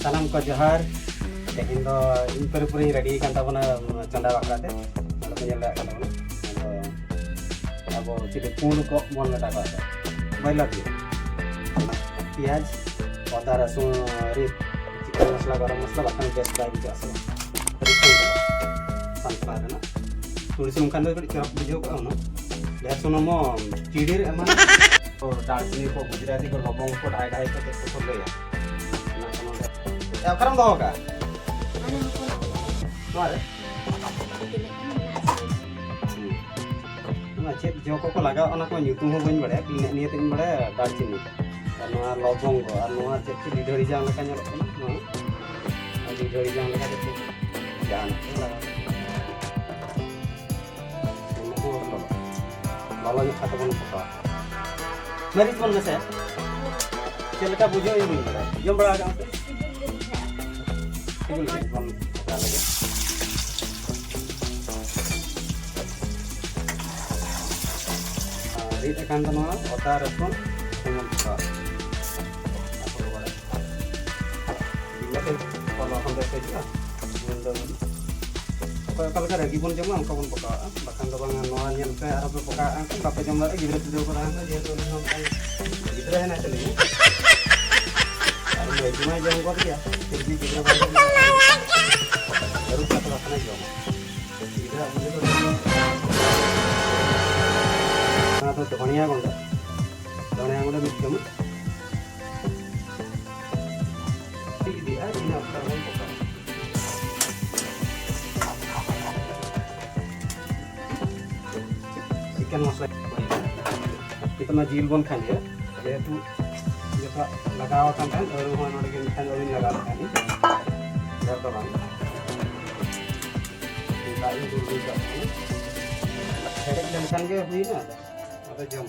सानाम को जोहार तेहिन दो इन पर पूरी रेडी kan tabona चंदा बाकराते मतलब को nyala kan tabona abo चिले पूर्ण को मन लटा का बैला दिए प्याज अदा रसुन रे चिकन मसला गरम मसला बाकन बेस्ट बाई बिचा असो sunflower ना तुलसी मुखान दो चरक बुझो का ना लहसुन मो चिड़ीर एमा और दालचीनी को गुजराती को लवंग को ढाई ढाई को तो गया ya karam bawa ka mare na chet joko ko laga ona ko nyutum ho bain bade pine niye tin bade darchini karena lobong ko ar noa chet ki lidhari jang leka nyalok kana no lidhari jang leka chet jang lolo nya kata kono pota mari kon mese chelka bujo ini bain bade jom bada ga रीत एकांत नवा अदा रसुन सुमन का apa boleh bila kalau sampai saja bunda kalau kada gibon jam ang kabon paka bahkan kabangan noan yang ke arab paka ang kan bapak jam lagi gibra tujuh orang kan dia tuh sampai gibra enak tadi ada cuma jam kau dia jadi gibra baru satu laksana jam gibra atau धनिया गुंडा मिक्सम dia ini apa chicken masala kita na jil bon खाने yaitu jika लगावkan kan baru mana lagi kan baru लगावkan ini biar terang kita ini dulu juga hedek dan kan dia ini ada jam